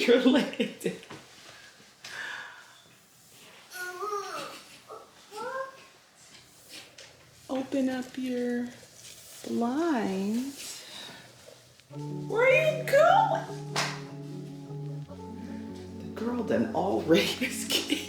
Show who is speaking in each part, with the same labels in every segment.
Speaker 1: your leg. Open up your blinds. Where are you going? The girl done already escaped.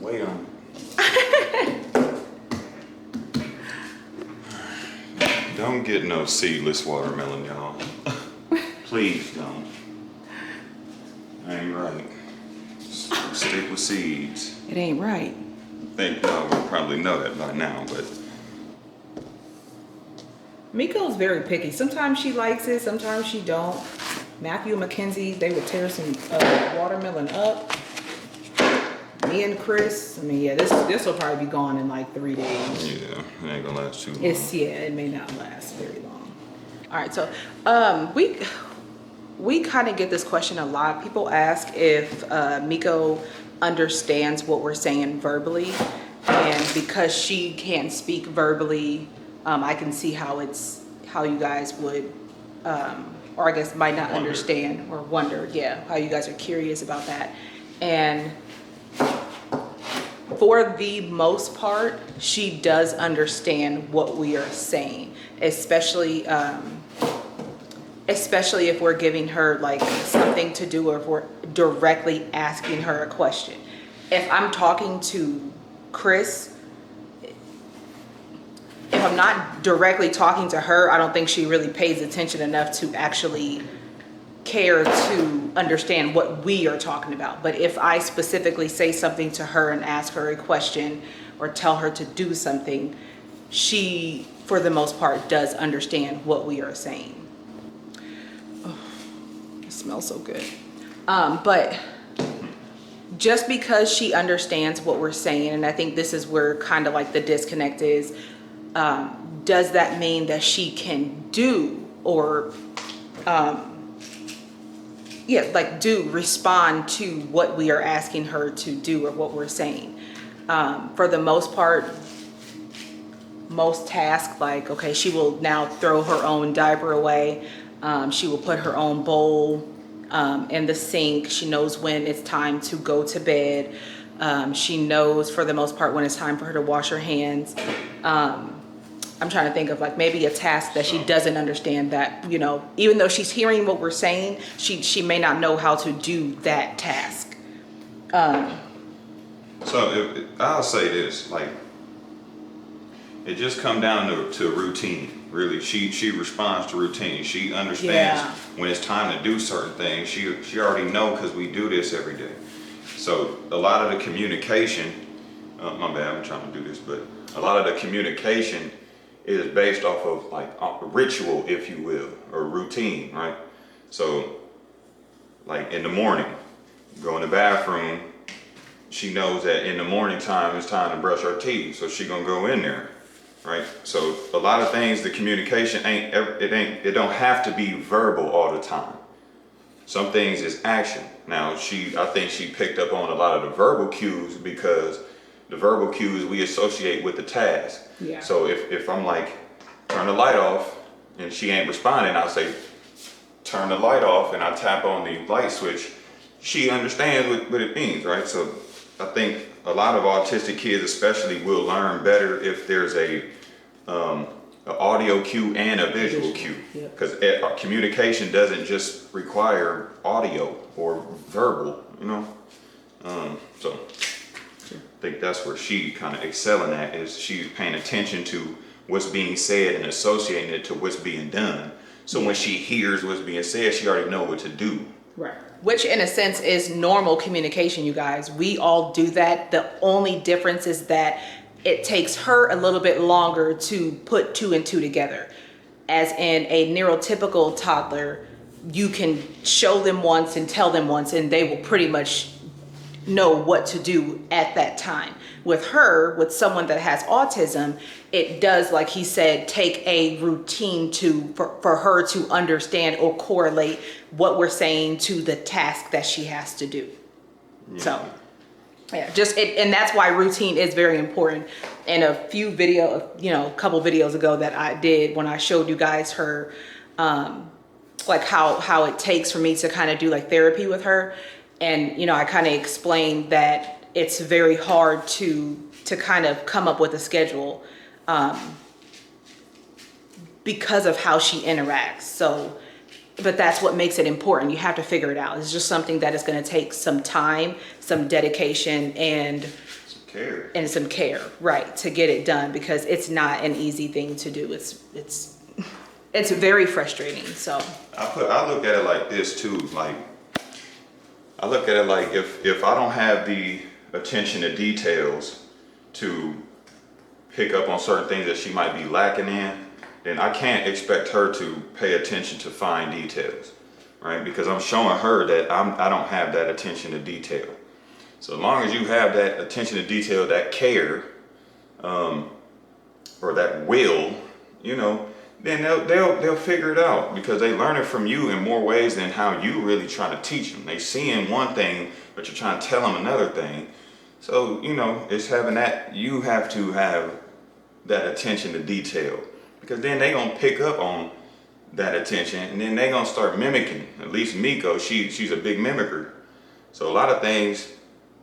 Speaker 2: Wait on it. Don't get no seedless watermelon, y'all. Please don't. Ain't right. Stick with seeds.
Speaker 1: It ain't right.
Speaker 2: I think y'all would probably know that by now, but
Speaker 1: Miko's very picky. Sometimes she likes it, sometimes she don't. Matthew and Mackenzie, they would tear some watermelon up. Me and Chris, I mean, yeah, this will probably be gone in like 3 days.
Speaker 2: yeah, it ain't gonna last too long.
Speaker 1: It may not last very long. All right, so we kind of get this question a lot. People ask if Miko understands what we're saying verbally, and because she can't speak verbally, I can see how you guys would, or I guess might not understand or wonder, yeah, how you guys are curious about that. And for the most part, she does understand what we are saying, especially if we're giving her like something to do or if we're directly asking her a question. If I'm talking to Chris, if I'm not directly talking to her, I don't think she really pays attention enough to actually care to understand what we are talking about. But if I specifically say something to her and ask her a question or tell her to do something, she, for the most part, does understand what we are saying. Oh, it smells so good. But just because she understands what we're saying, and I think this is where kind of like the disconnect is, does that mean that she can do or respond to what we are asking her to do or what we're saying? For the most part, most tasks, like, okay, she will now throw her own diaper away. She will put her own bowl in the sink. She knows when it's time to go to bed. She knows for the most part when it's time for her to wash her hands. I'm trying to think of like maybe a task that she doesn't understand, that, you know, even though she's hearing what we're saying, she may not know how to do that task.
Speaker 2: So I'll say this, like, it just come down to routine. Really, she responds to routine. She understands when it's time to do certain things. She already know because we do this every day. So a lot of the communication, my bad, I'm trying to do this, but a lot of the communication is based off of like a ritual, if you will, or routine, right? So like in the morning, go in the bathroom, she knows that in the morning time it's time to brush her teeth, so she gonna go in there, right? So a lot of things, the communication it don't have to be verbal all the time. Some things is action. Now I think she picked up on a lot of the verbal cues because the verbal cues we associate with the task.
Speaker 1: Yeah.
Speaker 2: So if I'm like, turn the light off, and she ain't responding, I'll say, turn the light off, and I tap on the light switch. She understands what it means, right? So I think a lot of autistic kids especially will learn better if there's an audio cue and a visual cue. Because communication doesn't just require audio or verbal, you know? So I think that's where she kind of excelling at, is she's paying attention to what's being said and associating it to what's being done. So when she hears what's being said, she already know what to do.
Speaker 1: Right. Which in a sense is normal communication, you guys. We all do that. The only difference is that it takes her a little bit longer to put 2 and 2 together. As in a neurotypical toddler, you can show them once and tell them once and they will pretty much know what to do at that time. With her, with someone that has autism, it does, like he said, take a routine for her to understand or correlate what we're saying to the task that she has to do. Yeah. So yeah, and that's why routine is very important. In a couple videos ago that I did, when I showed you guys her, like how it takes for me to kind of do like therapy with her. And, you know, I kind of explained that it's very hard to kind of come up with a schedule because of how she interacts. So, but that's what makes it important. You have to figure it out. It's just something that is going to take some time, some dedication, and
Speaker 2: care.
Speaker 1: And some care, right, to get it done, because it's not an easy thing to do. It's very frustrating. So
Speaker 2: I look at it like this too. Like, I look at it like if I don't have the attention to details to pick up on certain things that she might be lacking in, then I can't expect her to pay attention to fine details, right? Because I'm showing her that I don't have that attention to detail. So as long as you have that attention to detail, that care, or that will, you know, then they'll figure it out, because they learn it from you in more ways than how you really trying to teach them. They seeing one thing, but you're trying to tell them another thing. So, you know, it's having that, you have to have that attention to detail, because then they gonna pick up on that attention, and then they gonna start mimicking. At least Miko, she's a big mimicker. So a lot of things,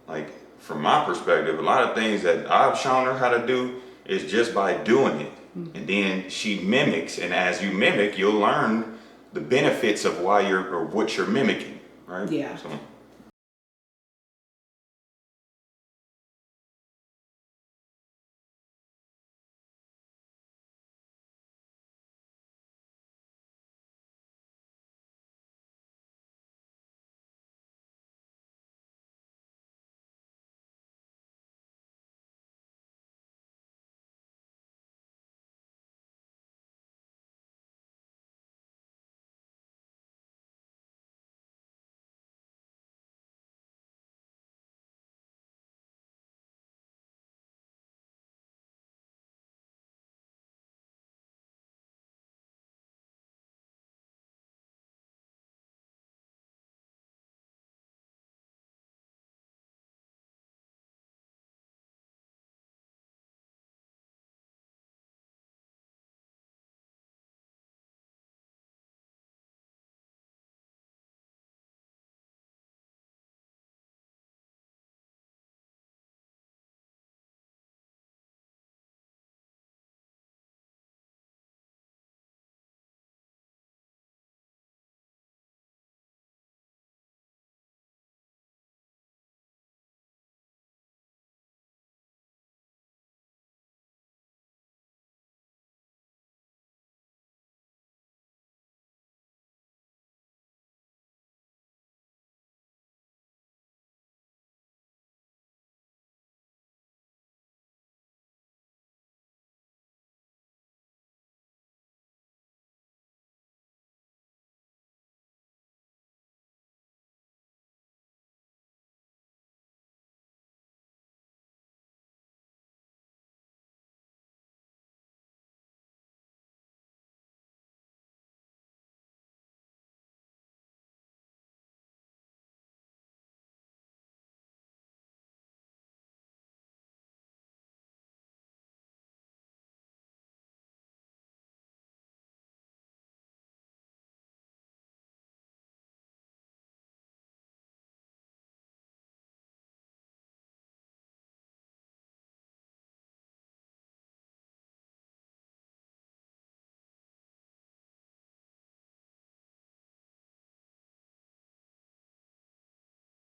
Speaker 2: like from my perspective, a lot of things that I've shown her how to do is just by doing it. And then she mimics, and as you mimic, you'll learn the benefits of why or what you're mimicking, right?
Speaker 1: Yeah.
Speaker 2: So.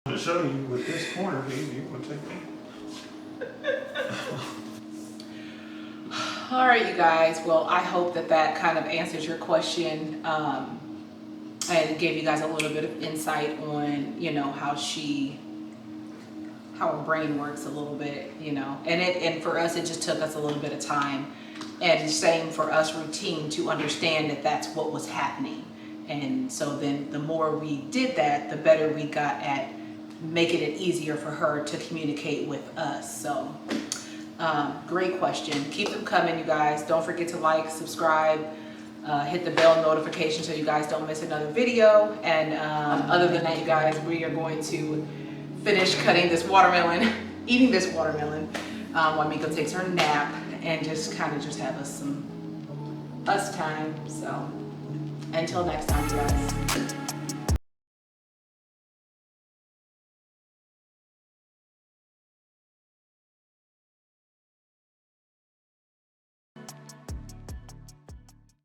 Speaker 2: To show you with this corner, you want to take me.
Speaker 1: all right, you guys, well, I hope that kind of answers your question, and gave you guys a little bit of insight on, you know, how her brain works a little bit, you know. And for us, it just took us a little bit of time, and same for us, routine, to understand that that's what was happening. And so then the more we did that, the better we got at making it easier for her to communicate with us. So great question. Keep them coming, you guys. Don't forget to like, subscribe, hit the bell notification so you guys don't miss another video. And other than that, you guys, we are going to finish cutting this watermelon, eating this watermelon, while Miko takes her nap, and just kind of just have us time. So until next time, you guys.